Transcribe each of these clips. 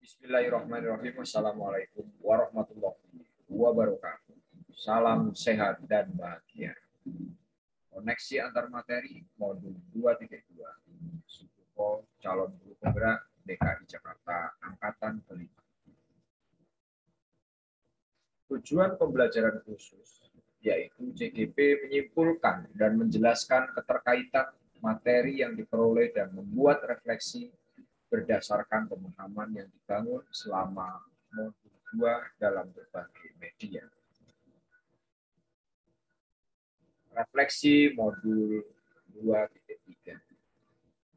Bismillahirrahmanirrahim. Assalamualaikum warahmatullahi wabarakatuh. Salam sehat dan bahagia. Koneksi antar materi modul 2.2. Sukupo calon guru penggerak DKI Jakarta angkatan kelima. Tujuan pembelajaran khusus yaitu CGP menyimpulkan dan menjelaskan keterkaitan materi yang diperoleh dan membuat refleksi berdasarkan pemahaman yang dibangun selama modul 2 dalam berbagai media. Refleksi modul 2.3.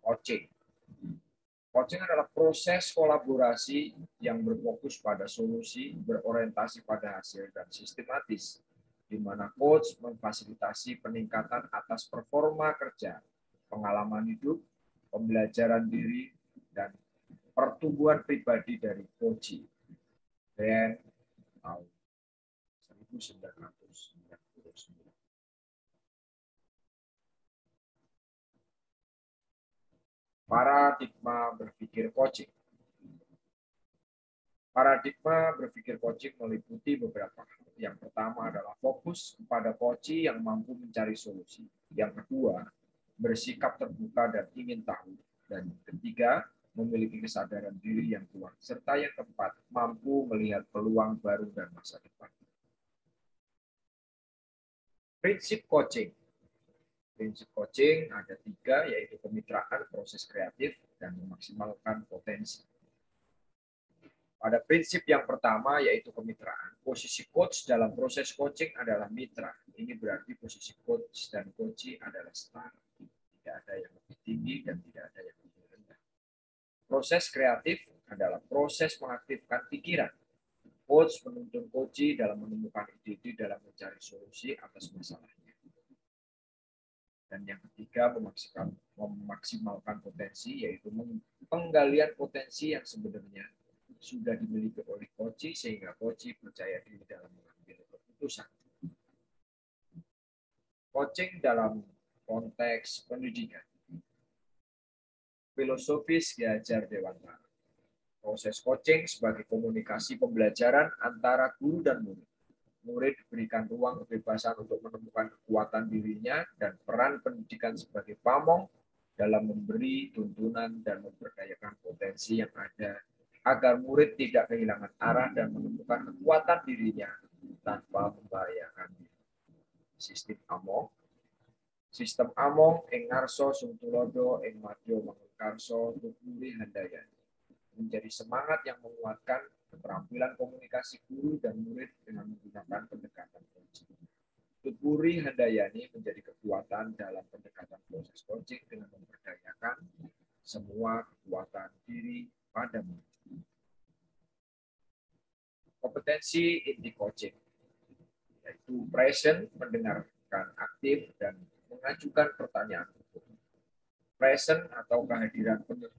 Coaching. Coaching adalah proses kolaborasi yang berfokus pada solusi, berorientasi pada hasil, dan sistematis, di mana coach memfasilitasi peningkatan atas performa kerja, pengalaman hidup, pembelajaran diri, dan pertumbuhan pribadi dari coach. Dan tahun 1999. Paradigma berpikir coaching. Paradigma berpikir coaching meliputi beberapa hal. Yang pertama adalah fokus kepada coach yang mampu mencari solusi. Yang kedua, bersikap terbuka dan ingin tahu. Dan ketiga, memiliki kesadaran diri yang kuat. Serta yang keempat, mampu melihat peluang baru dan masa depan. Prinsip coaching. Prinsip coaching ada 3, yaitu kemitraan, proses kreatif, dan memaksimalkan potensi. Pada prinsip yang pertama, yaitu kemitraan, posisi coach dalam proses coaching adalah mitra. Ini berarti posisi coach dan coachee adalah setara. Tidak ada yang lebih tinggi dan tidak ada yang lebih rendah. Proses kreatif adalah proses mengaktifkan pikiran. Coach menuntun coachee dalam menemukan ide-ide dalam mencari solusi atas masalahnya. Dan yang ketiga, memaksimalkan potensi, yaitu penggalian potensi yang sebenarnya sudah dimiliki oleh coachee sehingga coachee percaya diri dalam mengambil keputusan. Coaching dalam konteks pendidikan. Filosofis Ki Hajar Dewantara. Proses coaching sebagai komunikasi pembelajaran antara guru dan murid. Murid diberikan ruang kebebasan untuk menemukan kekuatan dirinya dan peran pendidikan sebagai pamong dalam memberi tuntunan dan memberdayakan potensi yang ada agar murid tidak kehilangan arah dan menemukan kekuatan dirinya tanpa membahayakan diri. Sistem Among. Sistem Among ing ngarsa sungtulodo ing madya mangunkarsa Tuturi Handayani menjadi semangat yang menguatkan keterampilan komunikasi guru dan murid dengan menggunakan pendekatan coaching. Tuturi Handayani menjadi kekuatan dalam pendekatan proses coaching dengan memberdayakan semua kekuatan diri pada murid. Kompetensi inti coaching yaitu present, mendengarkan aktif, dan mengajukan pertanyaan. Present atau kehadiran penuh.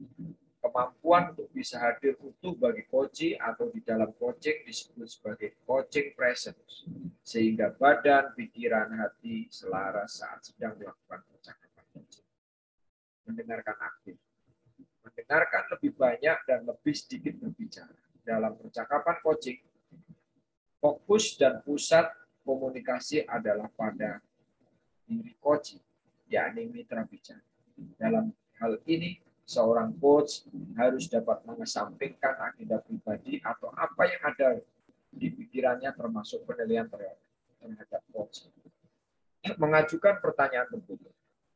Kemampuan untuk bisa hadir utuh bagi coachee atau di dalam coaching disebut sebagai coaching presence, sehingga badan, pikiran, hati selaras saat sedang melakukan percakapan coaching. Mendengarkan aktif. Mendengarkan lebih banyak dan lebih sedikit berbicara. Dalam percakapan coaching, fokus dan pusat komunikasi adalah pada diri coachee, yakni mitra bicara. Dalam hal ini, seorang coach harus dapat mengesampingkan agenda pribadi atau apa yang ada di pikirannya termasuk penilaian terhadap coach. Mengajukan pertanyaan tertutup.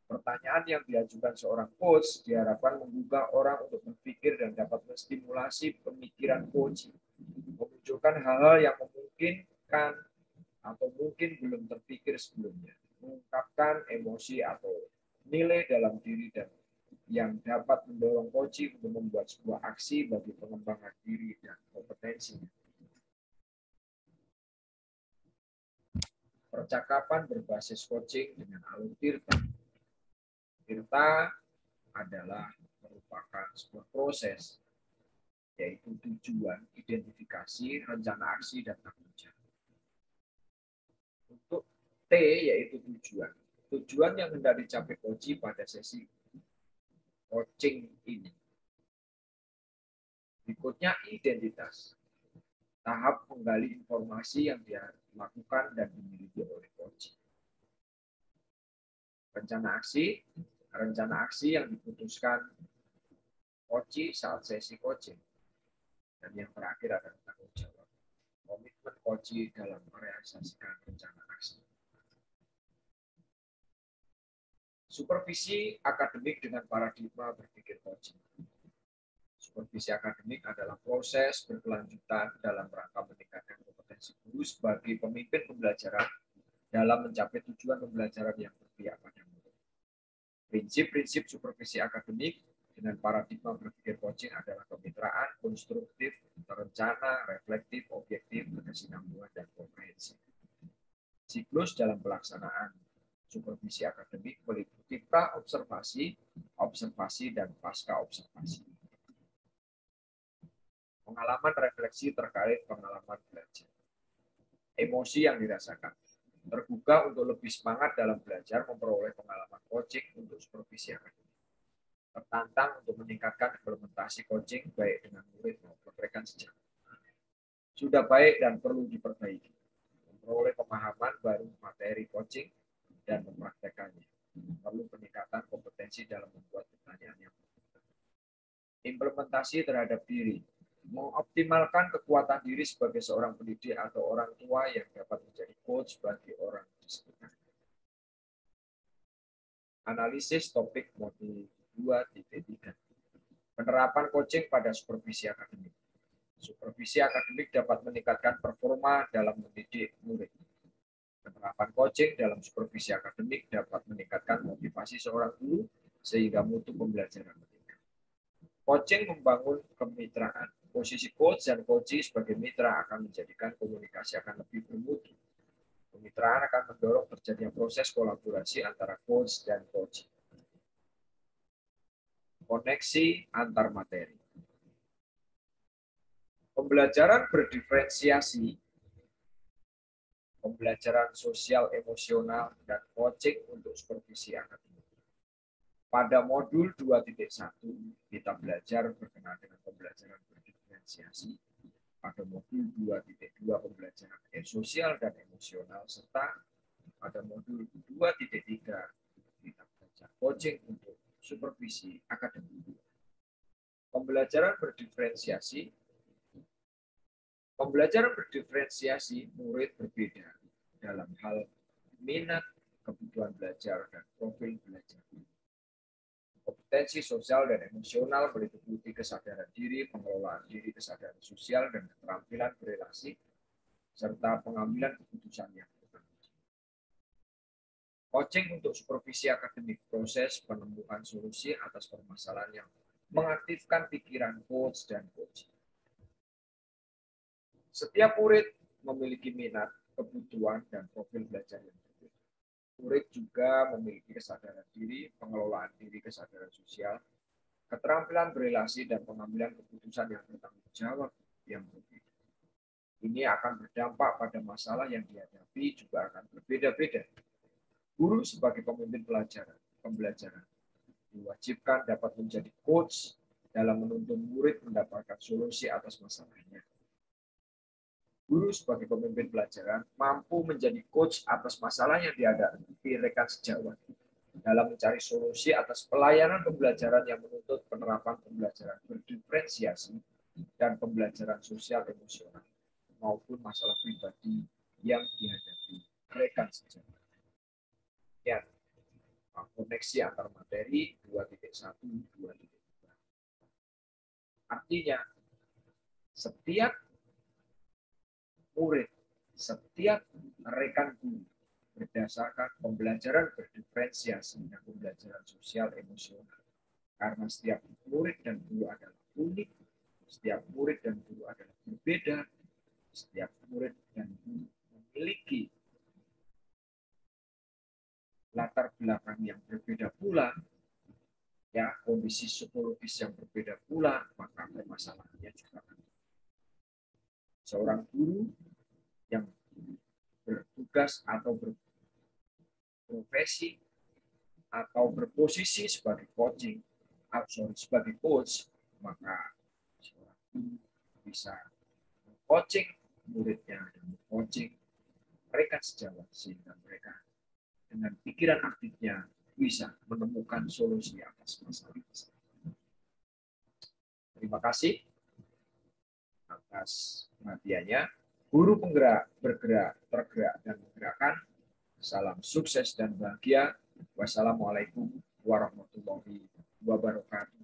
Pertanyaan yang diajukan seorang coach diharapkan menggugah orang untuk berpikir dan dapat menstimulasi pemikiran coach. Memunculkan hal-hal yang memungkinkan atau mungkin belum terpikir sebelumnya. Mengungkapkan emosi atau nilai dalam diri dan yang dapat mendorong coachee untuk membuat sebuah aksi bagi pengembangan diri dan kompetensi. Percakapan berbasis coaching dengan alur tirta. Tirta adalah merupakan sebuah proses, yaitu tujuan, identifikasi, rencana aksi, dan tanggung jawab. Untuk T, yaitu tujuan. Tujuan yang hendak dicapai coachee pada sesi coaching ini. Berikutnya identitas. Tahap menggali informasi yang dia lakukan dan dimiliki oleh coaching. Rencana aksi yang diputuskan coaching saat sesi coaching. Dan yang terakhir adalah tanggung jawab. Komitmen coaching dalam merealisasikan rencana aksi. Supervisi akademik dengan paradigma berpikir coaching. Supervisi akademik adalah proses berkelanjutan dalam rangka meningkatkan kompetensi guru sebagai pemimpin pembelajaran dalam mencapai tujuan pembelajaran yang berpihak pada murid. Prinsip-prinsip supervisi akademik dengan paradigma berpikir coaching adalah kemitraan, konstruktif, terencana, reflektif, objektif, berkesinambungan, dan komprehensif. Siklus dalam pelaksanaan supervisi akademik meliputi pra-observasi, observasi, dan pasca-observasi. Pengalaman refleksi terkait pengalaman belajar. Emosi yang dirasakan. Terbuka untuk lebih semangat dalam belajar memperoleh pengalaman coaching untuk supervisi akademik. Tertantang untuk meningkatkan implementasi coaching baik dengan murid maupun rekan sejawat. Sudah baik dan perlu diperbaiki. Memperoleh pemahaman baru materi coaching dan mempraktekannya. Perlu peningkatan kompetensi dalam membuat pertanyaan yang benar. Implementasi terhadap diri. Mengoptimalkan kekuatan diri sebagai seorang pendidik atau orang tua yang dapat menjadi coach bagi orang di sekitar. Analisis topik modul 2.3. Penerapan coaching pada supervisi akademik. Supervisi akademik dapat meningkatkan performa dalam mendidik murid. Penerapan coaching dalam supervisi akademik dapat meningkatkan motivasi seorang guru sehingga mutu pembelajaran meningkat. Coaching membangun kemitraan. Posisi coach dan coachee sebagai mitra akan menjadikan komunikasi akan lebih bermutu. Kemitraan akan mendorong terjadinya proses kolaborasi antara coach dan coachee. Koneksi antar materi. Pembelajaran berdiferensiasi, pembelajaran sosial emosional, dan coaching untuk supervisi akademik. Pada modul 2.1, kita belajar berkenaan dengan pembelajaran berdiferensiasi. Pada modul 2.2, pembelajaran sosial dan emosional, serta pada modul 2.3, kita belajar coaching untuk supervisi akademik. Pembelajaran berdiferensiasi. Pembelajaran berdiferensiasi murid berbeda dalam hal minat, kebutuhan belajar, dan profil belajar. Kompetensi sosial dan emosional meliputi kesadaran diri, pengelolaan diri, kesadaran sosial, dan keterampilan berelasi, serta pengambilan keputusan yang bertanggung jawab. Coaching untuk supervisi akademik, proses penemuan solusi atas permasalahan yang mengaktifkan pikiran coach dan coach. Setiap murid memiliki minat, kebutuhan, dan profil belajar yang berbeda. Murid juga memiliki kesadaran diri, pengelolaan diri, kesadaran sosial, keterampilan berelasi, dan pengambilan keputusan yang bertanggung jawab yang berbeda. Ini akan berdampak pada masalah yang dihadapi juga akan berbeda-beda. Guru sebagai pemimpin pembelajaran diwajibkan dapat menjadi coach dalam menuntun murid mendapatkan solusi atas masalahnya. Guru sebagai pemimpin pelajaran mampu menjadi coach atas masalah yang dihadapi rekan sejawat dalam mencari solusi atas pelayanan pembelajaran yang menuntut penerapan pembelajaran berdiferensiasi dan pembelajaran sosial emosional maupun masalah pribadi yang dihadapi rekan sejawat. Ya, koneksi antar materi 2.1, 2.2. Artinya, setiap murid, setiap rekan guru berdasarkan pembelajaran berdiferensiasi dan pembelajaran sosial emosional. Karena setiap murid dan guru adalah unik, setiap murid dan guru adalah berbeda, setiap murid dan guru memiliki latar belakang yang berbeda pula, ya kondisi psikologis yang berbeda pula, maka permasalahannya juga akan. Seorang guru yang bertugas atau berprofesi atau berposisi sebagai sebagai coach, maka seorang bisa coaching muridnya dan coaching mereka sejawat sehingga mereka dengan pikiran aktifnya bisa menemukan solusi atas masalah. Terima kasih atas perhatiannya. Guru penggerak, bergerak, tergerak, dan menggerakkan. Salam sukses dan bahagia. Wassalamualaikum warahmatullahi wabarakatuh.